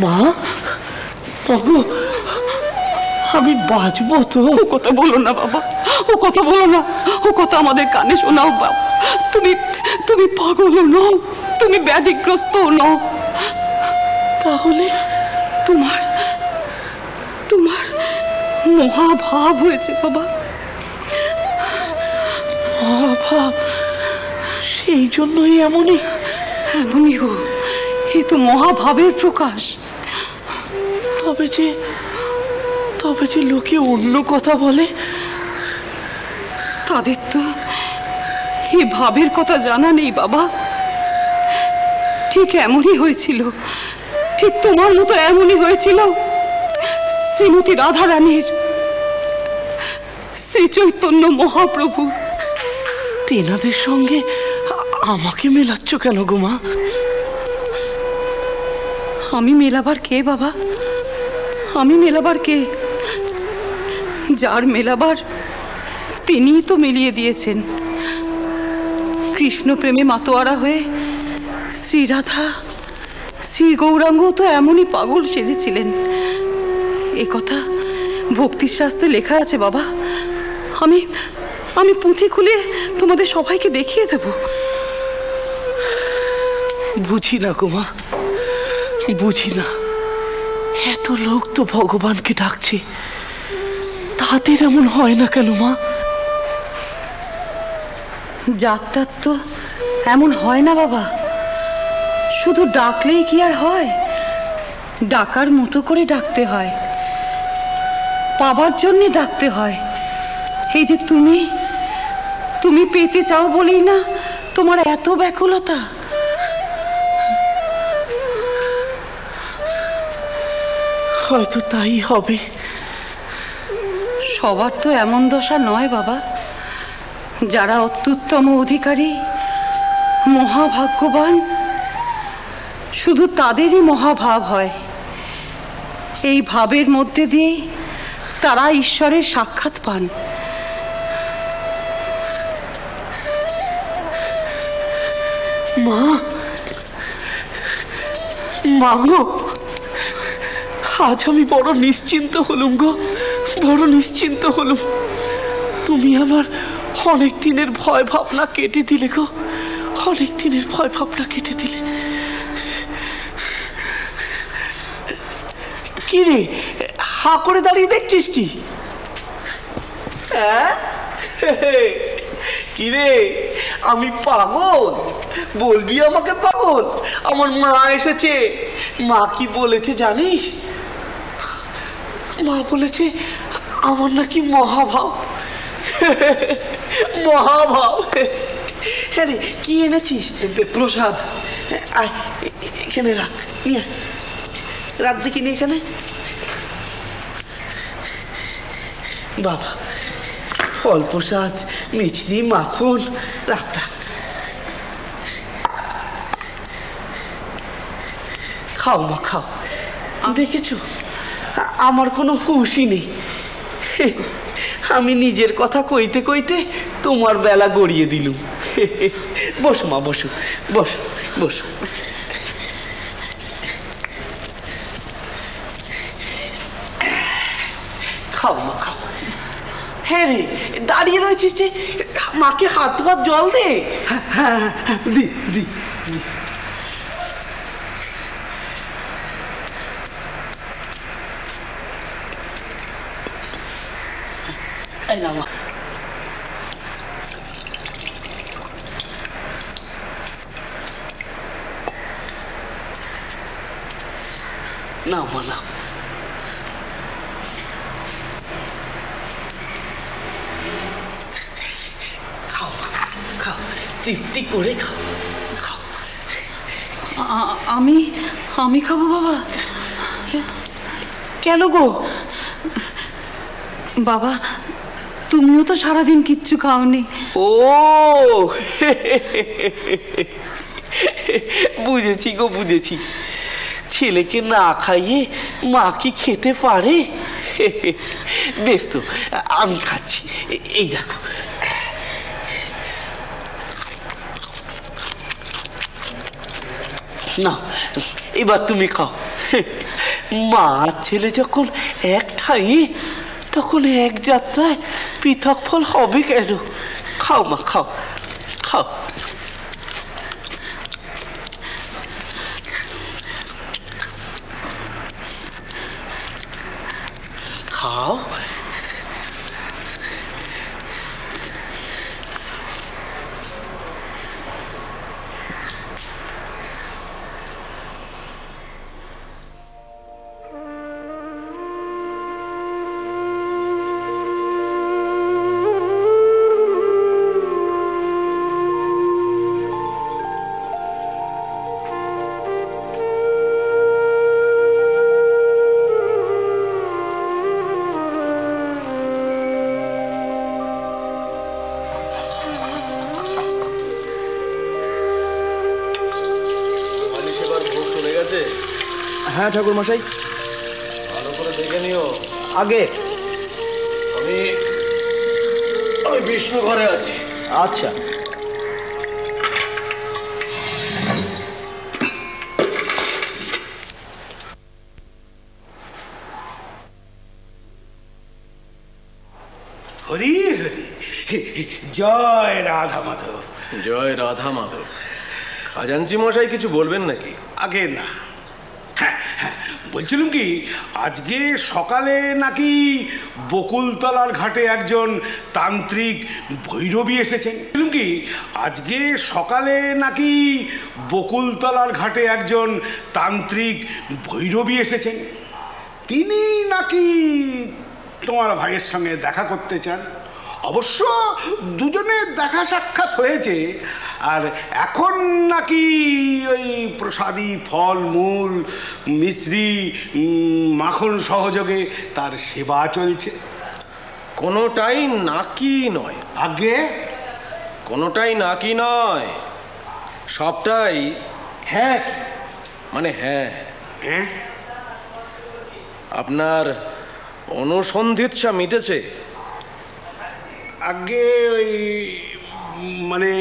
মা, ওগো, আমি বাঁচবো তো? ও কথা বলো না বাবা, ও কথা বলো না, ও কথা আমাদের কানে শোনাও বাবা। তুমি পাগলও নও, তুমি ব্যাধিগ্রস্তও নও। তাহলে তোমার মহাভাব হয়েছে বাবা। মহাভাব? সেই জন্যই এমনই গো, এ তো মহাভাবের প্রকাশ। তবে যে লোকে অন্য কথা বলে, তাদের তো এই ভাবের কথা জানা নেই বাবা। ঠিক এমনই হয়েছিল, ঠিক তোমার মতো এমনই হয়েছিল শ্রীমতী রাধারানীর, শ্রী চৈতন্য মহাপ্রভু। তেনাদের সঙ্গে আমাকে মেলাচ্ছ কেন গো মা? আমি মেলাবার কে বাবা? আমি মেলাবার কে? যার মেলাবার তিনিই তো মিলিয়ে দিয়েছেন। কৃষ্ণ প্রেমে মাতোয়ারা হয়ে শ্রীরাধা, শ্রী গৌরাঙ্গ তো এমনই পাগল সেজেছিলেন। এ কথা ভক্তির শাস্ত্রে লেখা আছে বাবা। আমি পুঁথি খুলে তোমাদের সবাইকে দেখিয়ে দেব। বুঝি না গো মা, বুঝি না। এত লোক তো ভগবানকে ডাকছে, তাদের এমন হয় না কেন মা? যাত্রার তো এমন হয় না বাবা। শুধু ডাকলেই কি আর হয়? ডাকার মতো করে ডাকতে হয়, পাবার জন্যে ডাকতে হয়। এই যে তুমি পেতে চাও বলেই না তোমার এত ব্যাকুলতা। হয়তো তাই হবে। সবার তো এমন দশা নয় বাবা। যারা অত্যুত্তম অধিকারী, মহাভাগ্যবান, শুধু তাদেরই মহাভাব হয়। এই ভাবের মধ্যে দিয়েই তারা ঈশ্বরের সাক্ষাৎ পান। মা গো, আজ আমি বড় নিশ্চিন্ত হলুম গো, বড় নিশ্চিন্ত হলুম। তুমি আমার অনেক দিনের ভয় ভাবনা কেটে দিলে গো, অনেক দিনের ভয় ভাবনা কেটে দিলে। কি রে, হা করে দাঁড়িয়ে দেখছিস কি? কি রে, আমি পাগল? বলবি আমাকে পাগল? আমার মা এসেছে। মা কি বলেছে জানিস? মা বলেছে আমার নাকি মহাভাব। মহাভাব। হ্যাঁ রে, কি এনেছিস? প্রসাদ। আয়, এখানে রাখ, নিয়ে রাখ দেখিনি এখানে। বাবা, ফল প্রসাদ, মিছরি, মাখন, রাখ রাখ। খাও মা, খাও। দেখেছো, আমার কোনো হুঁশই নেই। আমি নিজের কথা কইতে কইতে তোমার বেলা গড়িয়ে দিলুম। বসো মা, বসো বসো বসো। খাও মা, খাও। হ্যাঁ রে, দাঁড়িয়ে রয়েছিস যে, মাকে হাত ভাত জল দে। হ্যাঁ, দি দি দি। এই না মা। না মা, না। খাও খাও, তৃপ্তি করে খাও, খাও। আমি খাবো বাবা? কেন গো? বাবা, তুমিও তো সারাদিন কিচ্ছু খাওনি। ও, বুঝেছি গো, বুঝেছি। ছেলেকে না খাইয়ে মা কি খেতে পারে? বেশ তো, আমি খাচ্ছি। এই দেখো। না, এবার তুমি খাও। মা আর ছেলে যখন এক ঠাই তখন এক যাত্রায় পৃথক ফল হবে কেন? খাও মা, খাও খাও। খাও। হ্যাঁ ঠাকুর মশাই, ভালো করে দেখে নিও। আগে আমি বিষ্ণু ঘরে আছি। আচ্ছা। হরি হরি, জয় রাধা মাধব। জয় রাধা মাধব। খাজাঞ্চি মশাই কিছু বলবেন নাকি? আগে না, হ্যাঁ হ্যাঁ, বলছিলাম কি আজকে সকালে নাকি বকুলতলার ঘাটে একজন তান্ত্রিক ভৈরবী এসেছেন। বলছিলাম কি আজকে সকালে নাকি বকুলতলার ঘাটে একজন তান্ত্রিক ভৈরবী এসেছেন। তিনি নাকি তোমার ভাইয়ের সঙ্গে দেখা করতে চান। অবশ্য দুজনের দেখা সাক্ষাৎ হয়েছে, আর এখন নাকি ওই প্রসাদী ফল মূল মিশ্রি মাখন সহযোগে তার সেবা চলছে। কোনোটাই নাকি নয়। আগে কোনোটাই নাকি নয়, সবটাই হ্যাঁ। মানে হ্যাঁ। হ্যাঁ, আপনার অনুসন্ধিৎসা মিটেছে? আগে ওই মানে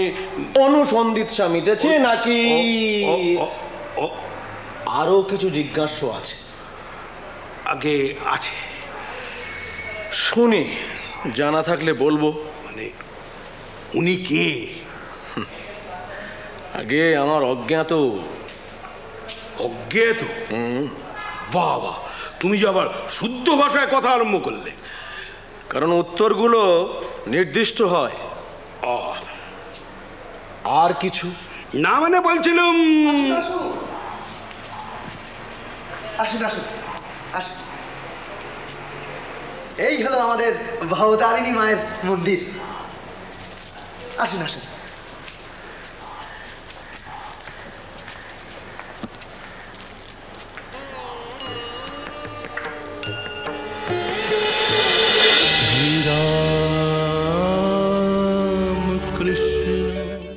অনুসন্ধিৎসা মিটেছে নাকি ও, ও, আরো কিছু জিজ্ঞাস্য আছে? আগে আছে। শুনি, জানা থাকলে বলবো। মানে উনি কে? আগে আমার অজ্ঞাত। অজ্ঞাত? বাবা, তুমি যে আবার শুদ্ধ ভাষায় কথা আরম্ভ করলে। কারণ উত্তরগুলো নির্দিষ্ট হয়। আর কিছু না মানে বলছিলাম আসুন আসুন আসুন, এই হলো আমাদের ভবতারিণী মায়ের মন্দির। আসুন আসুন।